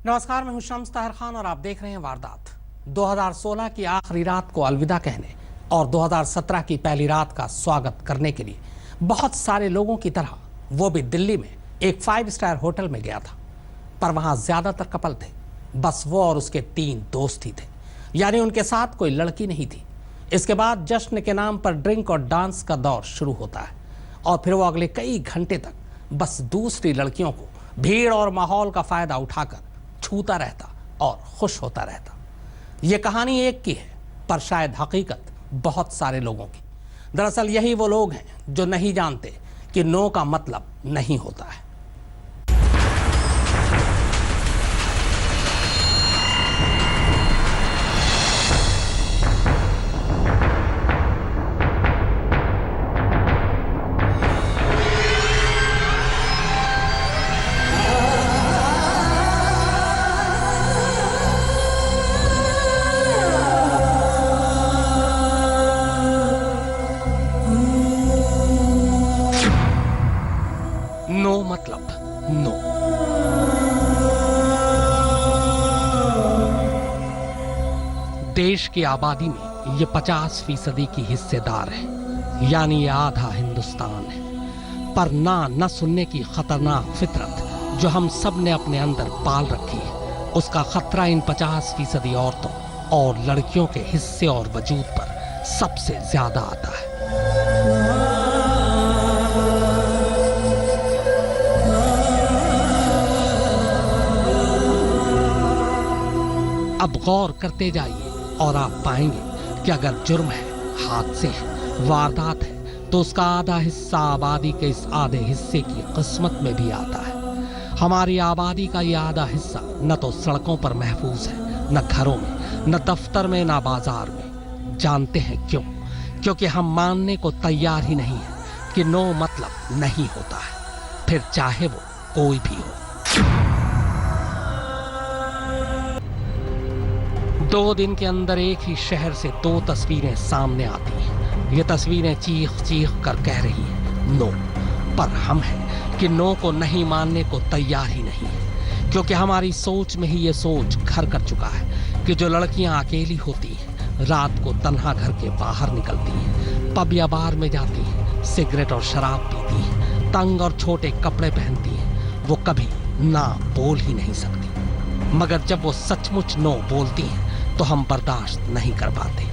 नमस्कार, मैं हूं शम्स ताहिर खान और आप देख रहे हैं वारदात। 2016 की आखिरी रात को अलविदा कहने और 2017 की पहली रात का स्वागत करने के लिए बहुत सारे लोगों की तरह वो भी दिल्ली में एक 5 स्टार होटल में गया था। पर वहां ज्यादातर कपल थे, बस वो और उसके 3 दोस्त ही थे, यानी उनके साथ कोई लड़की नहीं थी। इसके बाद जश्न के नाम पर ड्रिंक और डांस का दौर शुरू होता है और फिर वो अगले कई घंटे तक बस दूसरी लड़कियों को भीड़ और माहौल का फायदा उठाकर छूता रहता और खुश होता रहता। ये कहानी एक की है, पर शायद हकीकत बहुत सारे लोगों की। दरअसल यही वो लोग हैं जो नहीं जानते कि नो का मतलब नहीं होता है। नो मतलब नो। देश की आबादी में ये 50% की हिस्सेदार है, यानी ये आधा हिंदुस्तान है। पर न सुनने की खतरनाक फितरत जो हम सब ने अपने अंदर पाल रखी है, उसका खतरा इन 50% औरतों और लड़कियों के हिस्से और वजूद पर सबसे ज्यादा आता है। अब गौर करते जाइए और आप पाएंगे कि अगर जुर्म है, हादसे हैं, वारदात है, तो उसका आधा हिस्सा आबादी के इस आधे हिस्से की किस्मत में भी आता है। हमारी आबादी का ये आधा हिस्सा न तो सड़कों पर महफूज है, न घरों में, न दफ्तर में, न बाजार में। जानते हैं क्यों? क्योंकि हम मानने को तैयार ही नहीं है कि नो मतलब नहीं होता है, फिर चाहे वो कोई भी हो। 2 दिन के अंदर एक ही शहर से 2 तस्वीरें सामने आती हैं। ये तस्वीरें चीख चीख कर कह रही हैं नो, पर हम हैं कि नो को नहीं मानने को तैयार ही नहीं है, क्योंकि हमारी सोच में ही ये सोच घर कर चुका है कि जो लड़कियां अकेली होती हैं, रात को तन्हा घर के बाहर निकलती हैं, पब या बार में जाती हैं, सिगरेट और शराब पीती हैं, तंग और छोटे कपड़े पहनती हैं, वो कभी ना बोल ही नहीं सकती। मगर जब वो सचमुच नो बोलती हैं तो हम बर्दाश्त नहीं कर पाते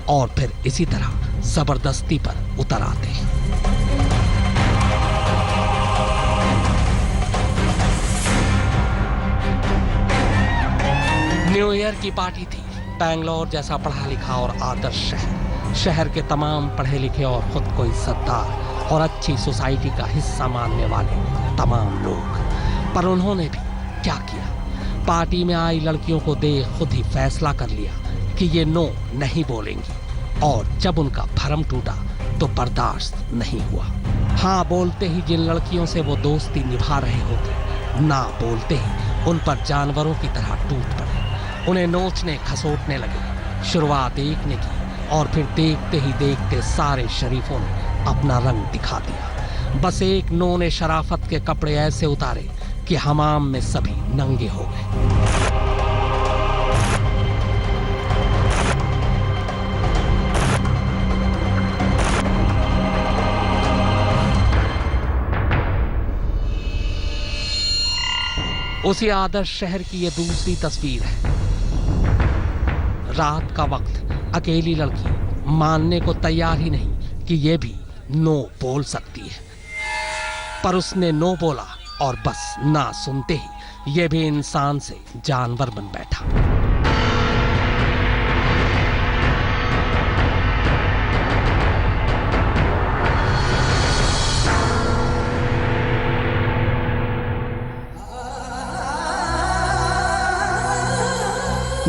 और फिर इसी तरह जबरदस्ती पर उतर आते हैं। न्यू ईयर की पार्टी थी। बैंगलोर जैसा पढ़ा लिखा और आदर्श शहर के तमाम पढ़े लिखे और खुद को इज्जतदार और अच्छी सोसाइटी का हिस्सा मानने वाले तमाम लोग। पर उन्होंने भी क्या किया? पार्टी में आई लड़कियों को देख खुद ही फैसला कर लिया कि ये नो नहीं बोलेंगी, और जब उनका भरम टूटा तो बर्दाश्त नहीं हुआ। हाँ बोलते ही जिन लड़कियों से वो दोस्ती निभा रहे होते, ना बोलते ही उन पर जानवरों की तरह टूट पड़े, उन्हें नोचने खसोटने लगे। शुरुआत एक ने की और फिर देखते ही देखते सारे शरीफों ने अपना रंग दिखा दिया। बस एक नो ने शराफत के कपड़े ऐसे उतारे कि हमाम में सभी नंगे हो गए। उसी आदर्श शहर की ये दूसरी तस्वीर है। रात का वक्त, अकेली लड़की मानने को तैयार ही नहीं कि ये भी नो बोल सकती है, पर उसने नो बोला और बस ना सुनते ही ये भी इंसान से जानवर बन बैठा।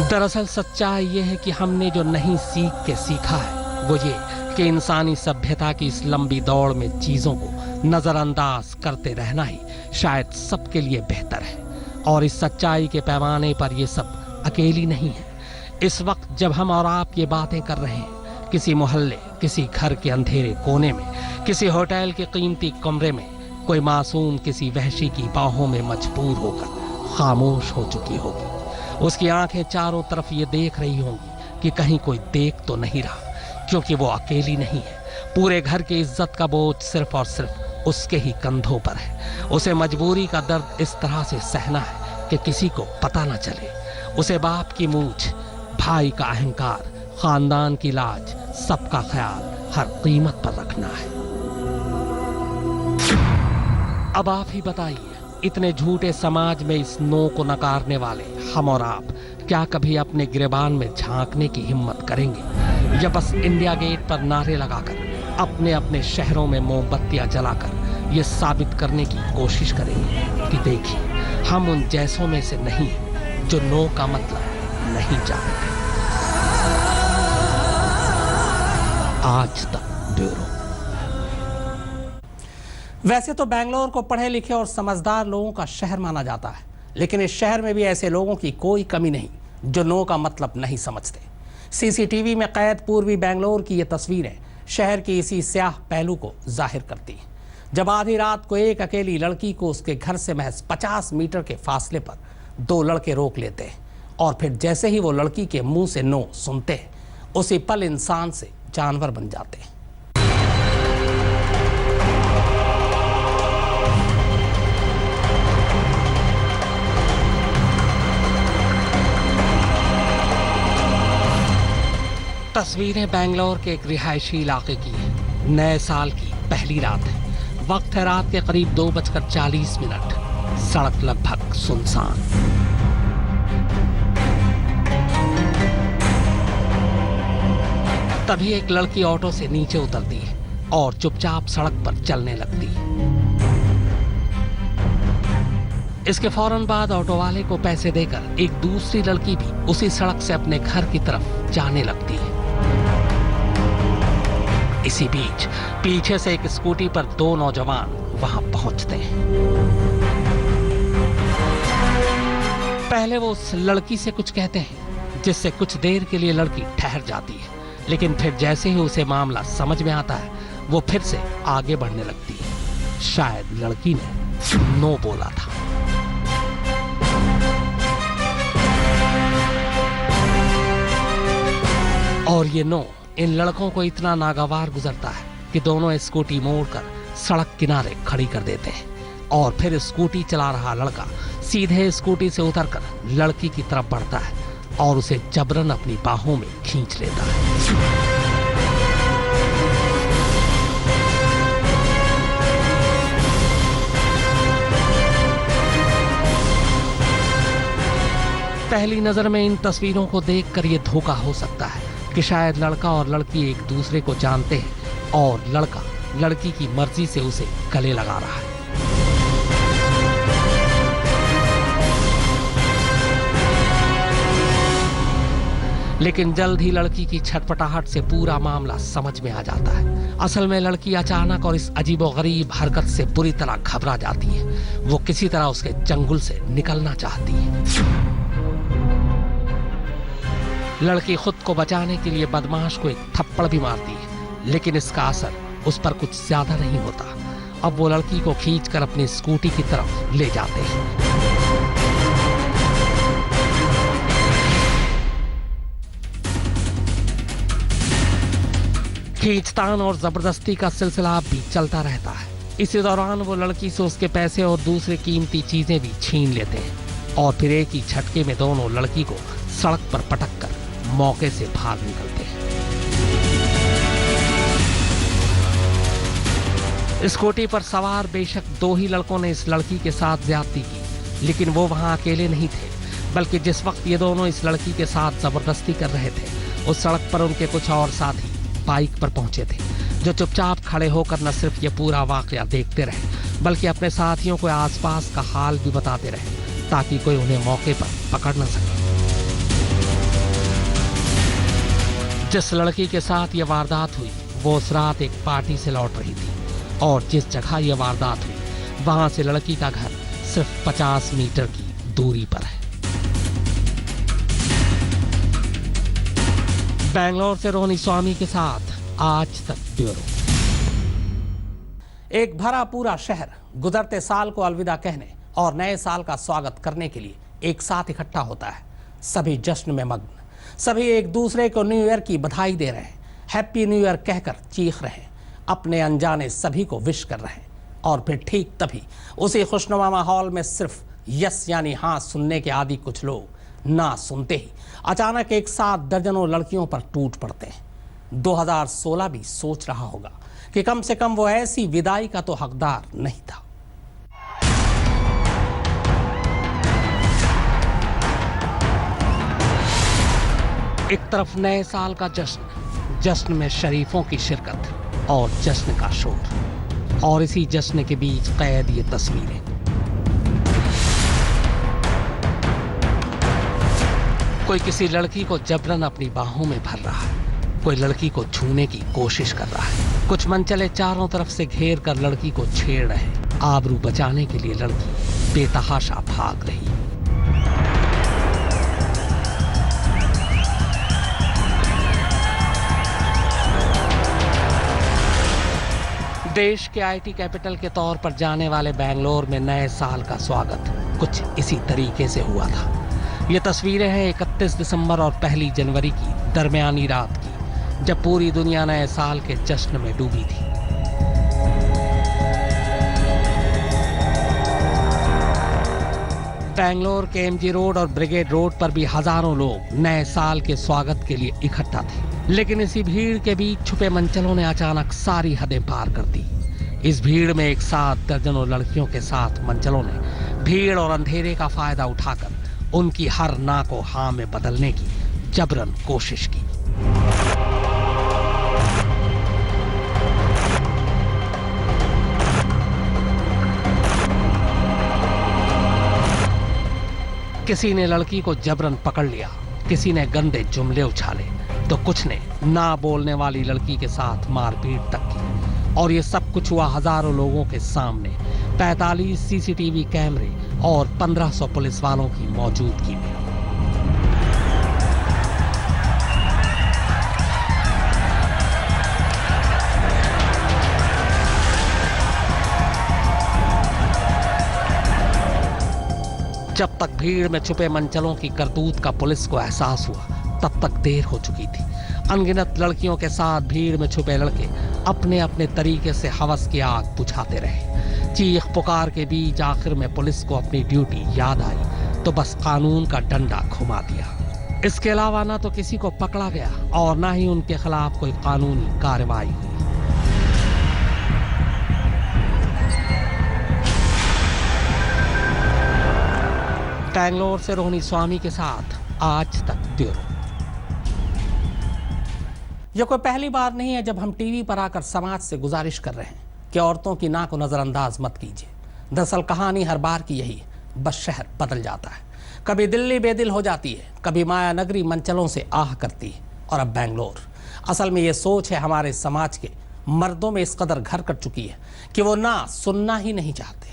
दरअसल सच्चाई ये है कि हमने जो नहीं सीख के सीखा है वो ये कि इंसानी सभ्यता की इस लंबी दौड़ में चीजों को नजरअंदाज करते रहना ही शायद सबके लिए बेहतर है। और इस सच्चाई के पैमाने पर ये सब अकेली नहीं है। इस वक्त जब हम और आप ये बातें कर रहे हैं, किसी मोहल्ले, किसी घर के अंधेरे कोने में, किसी होटल के कीमती कमरे में, कोई मासूम किसी वहशी की बाहों में मजबूर होकर खामोश हो चुकी होगी। उसकी आंखें चारों तरफ ये देख रही होंगी कि कहीं कोई देख तो नहीं रहा, क्योंकि वो अकेली नहीं है। पूरे घर की इज्जत का बोझ सिर्फ और सिर्फ उसके ही कंधों पर है। उसे मजबूरी का दर्द इस तरह से सहना है कि किसी को पता न चले। उसे बाप की मूछ, भाई का अहंकार, खानदान की लाज, सबका ख्याल हर कीमत पर रखना है। अब आप ही बताइए, इतने झूठे समाज में इस नो को नकारने वाले हम और आप क्या कभी अपने गिरेबान में झांकने की हिम्मत करेंगे, या बस इंडिया गेट पर नारे लगाकर अपने अपने शहरों में मोमबत्तियां जलाकर ये साबित करने की कोशिश करेंगे कि देखिए, हम उन जैसों में से नहीं जो नो का मतलब नहीं जानते। आज तक ब्यूरो। वैसे तो बेंगलोर को पढ़े लिखे और समझदार लोगों का शहर माना जाता है, लेकिन इस शहर में भी ऐसे लोगों की कोई कमी नहीं जो नो का मतलब नहीं समझते। सीसीटीवी में कैद पूर्वी बेंगलोर की ये तस्वीरें शहर की इसी स्याह पहलू को जाहिर करती हैं। जब आधी रात को एक अकेली लड़की को उसके घर से महज 50 मीटर के फासले पर दो लड़के रोक लेते हैं और फिर जैसे ही वो लड़की के मुंह से नो सुनते हैं, उसी पल इंसान से जानवर बन जाते हैं। तस्वीरें बेंगलोर के एक रिहायशी इलाके की है। नए साल की पहली रात है। वक्त है रात के करीब 2:40। सड़क लगभग सुनसान। तभी एक लड़की ऑटो से नीचे उतरती है और चुपचाप सड़क पर चलने लगती है। इसके फौरन बाद ऑटो वाले को पैसे देकर एक दूसरी लड़की भी उसी सड़क से अपने घर की तरफ जाने लगती है। इसी बीच पीछे से एक स्कूटी पर दो नौजवान वहां पहुंचते हैं। पहले वो उस लड़की से कुछ कहते हैं, जिससे कुछ देर के लिए लड़की ठहर जाती है, लेकिन फिर जैसे ही उसे मामला समझ में आता है, वो फिर से आगे बढ़ने लगती है। शायद लड़की ने नो बोला था। और ये नो इन लड़कों को इतना नागवार गुजरता है कि दोनों स्कूटी मोड़कर सड़क किनारे खड़ी कर देते हैं और फिर स्कूटी चला रहा लड़का सीधे स्कूटी से उतरकर लड़की की तरफ बढ़ता है और उसे जबरन अपनी बाहों में खींच लेता है। पहली नजर में इन तस्वीरों को देखकर यह धोखा हो सकता है कि शायद लड़का और लड़की एक दूसरे को जानते हैं और लड़का लड़की की मर्जी से उसे गले लगा रहा है। लेकिन जल्द ही लड़की की छटपटाहट से पूरा मामला समझ में आ जाता है। असल में लड़की अचानक और इस अजीबोगरीब हरकत से बुरी तरह घबरा जाती है। वो किसी तरह उसके चंगुल से निकलना चाहती है। लड़की खुद को बचाने के लिए बदमाश को एक थप्पड़ भी मारती है, लेकिन इसका असर उस पर कुछ ज्यादा नहीं होता। अब वो लड़की को खींचकर अपनी स्कूटी की तरफ ले जाते हैं। खींचतान और जबरदस्ती का सिलसिला भी चलता रहता है। इसी दौरान वो लड़की से उसके पैसे और दूसरी कीमती चीजें भी छीन लेते हैं और फिर एक ही झटके में दोनों लड़की को सड़क पर पटक कर मौके से भाग निकलते हैं। स्कूटी पर सवार बेशक दो ही लड़कों ने इस लड़की के साथ ज्यादती की, लेकिन वो वहां अकेले नहीं थे, बल्कि जिस वक्त ये दोनों इस लड़की के साथ जबरदस्ती कर रहे थे, उस सड़क पर उनके कुछ और साथी बाइक पर पहुंचे थे, जो चुपचाप खड़े होकर न सिर्फ ये पूरा वाकया देखते रहे, बल्कि अपने साथियों को आसपास का हाल भी बताते रहे, ताकि कोई उन्हें मौके पर पकड़ न सके। जिस लड़की के साथ ये वारदात हुई, वो उस रात एक पार्टी से लौट रही थी और जिस जगह ये वारदात हुई, वहां से लड़की का घर सिर्फ 50 मीटर की दूरी पर है। बेंगलोर से रोहनी स्वामी के साथ आज तक ब्यूरो। एक भरा पूरा शहर गुजरते साल को अलविदा कहने और नए साल का स्वागत करने के लिए एक साथ इकट्ठा होता है। सभी जश्न में मग्न, सभी एक दूसरे को न्यू ईयर की बधाई दे रहे हैं, हैप्पी न्यू ईयर कहकर चीख रहे हैं, अपने अनजाने सभी को विश कर रहे हैं। और फिर ठीक तभी उसी खुशनुमा माहौल में सिर्फ यस यानी हाँ सुनने के आदि कुछ लोग ना सुनते ही अचानक एक साथ दर्जनों लड़कियों पर टूट पड़ते हैं। 2016 भी सोच रहा होगा कि कम से कम वो ऐसी विदाई का तो हकदार नहीं था। एक तरफ नए साल का जश्न, जश्न में शरीफों की शिरकत और जश्न का शोर, और इसी जश्न के बीच कैद ये तस्वीरें। कोई किसी लड़की को जबरन अपनी बाहों में भर रहा है, कोई लड़की को छूने की कोशिश कर रहा है, कुछ मनचले चारों तरफ से घेर कर लड़की को छेड़ रहे हैं। आबरू बचाने के लिए लड़की बेतहाशा भाग रही है। देश के आईटी कैपिटल के तौर पर जाने वाले बेंगलोर में नए साल का स्वागत कुछ इसी तरीके से हुआ था। ये तस्वीरें हैं 31 दिसंबर और 1 जनवरी की दरमियानी रात की, जब पूरी दुनिया नए साल के जश्न में डूबी थी। बेंगलोर के एमजी रोड और ब्रिगेड रोड पर भी हजारों लोग नए साल के स्वागत के लिए इकट्ठा थे। लेकिन इसी भीड़ के बीच छुपे मंचलों ने अचानक सारी हदें पार कर दी। इस भीड़ में एक साथ दर्जनों लड़कियों के साथ मंचलों ने भीड़ और अंधेरे का फायदा उठाकर उनकी हर ना को हाँ में बदलने की जबरन कोशिश की। किसी ने लड़की को जबरन पकड़ लिया, किसी ने गंदे जुमले उछाले, तो कुछ ने ना बोलने वाली लड़की के साथ मारपीट तक की। और ये सब कुछ हुआ हजारों लोगों के सामने, 45 सीसीटीवी कैमरे और 1500 पुलिस वालों की मौजूदगी में। जब तक भीड़ में छुपे मंचलों की करतूत का पुलिस को एहसास हुआ, तब तक देर हो चुकी थी। अनगिनत लड़कियों के साथ भीड़ में छुपे लड़के अपने अपने तरीके से हवस की आग बुझाते रहे। चीख पुकार के बीच आखिर में पुलिस को अपनी ड्यूटी याद आई तो बस कानून का डंडा घुमा दिया। इसके अलावा ना तो किसी को पकड़ा गया और ना ही उनके खिलाफ कोई कानूनी कार्रवाई हुई। बेंगलोर से रोहिणी स्वामी के साथ आज तक ब्यूरो। यह कोई पहली बार नहीं है जब हम टीवी पर आकर समाज से गुजारिश कर रहे हैं कि औरतों की नाक को नजरअंदाज मत कीजिए। दरअसल कहानी हर बार की यही है, बस शहर बदल जाता है। कभी दिल्ली बेदिल हो जाती है, कभी माया नगरी मंचलों से आह करती है, और अब बेंगलोर। असल में ये सोच है हमारे समाज के मर्दों में इस कदर घर कर चुकी है कि वो ना सुनना ही नहीं चाहते।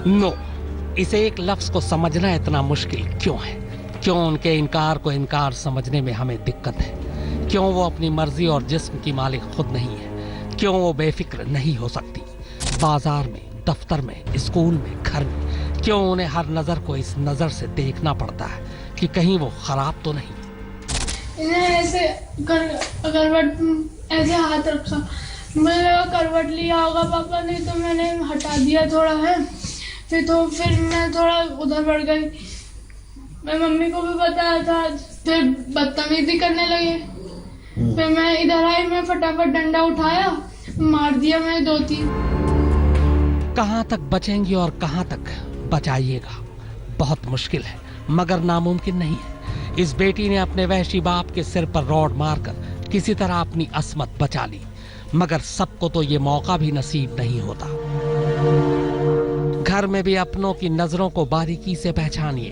नो, इसे एक लफ्ज को समझना इतना मुश्किल क्यों है? क्यों उनके इनकार को इनकार समझने में हमें दिक्कत है? क्यों वो अपनी मर्जी और जिस्म की मालिक खुद नहीं है? क्यों वो बेफिक्र नहीं हो सकती? बाजार में, दफ्तर में, स्कूल में, घर में क्यों उन्हें हर नजर को इस नजर से देखना पड़ता है कि कहीं वो खराब तो नहीं? इन्हें ऐसे करवट ऐसे हाथ रखा, मैंने करवट लिया होगा पापा ने, तो मैंने हटा दिया थोड़ा है। फिर मैं थोड़ा उधर बढ़ गई। मैं मम्मी को भी बताया था, फिर बदतमीजी करने लगे। फिर मैं इधर आई, मैं फटाफट डंडा उठाया, मार दिया मैं 2-3। कहाँ तक बचेंगी और कहाँ तक बचाइएगा? बहुत मुश्किल है मगर नामुमकिन नहीं है। इस बेटी ने अपने वहशी बाप के सिर पर रॉड मारकर किसी तरह अपनी असमत बचा ली, मगर सबको तो ये मौका भी नसीब नहीं होता। घर में भी अपनों की नजरों को बारीकी से पहचानिए,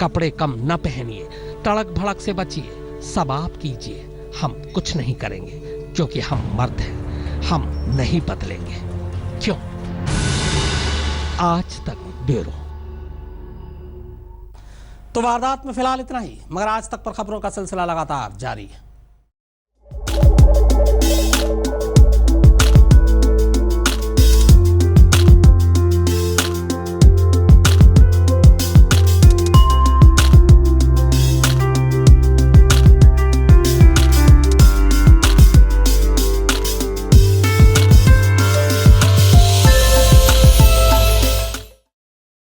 कपड़े कम न पहनिए, तड़क भड़क से बचिए, सब आप कीजिए, हम कुछ नहीं करेंगे क्योंकि हम मर्द हैं, हम नहीं बदलेंगे। क्यों? आज तक ब्यूरो। तो वारदात में फिलहाल इतना ही, मगर आज तक पर खबरों का सिलसिला लगातार जारी है।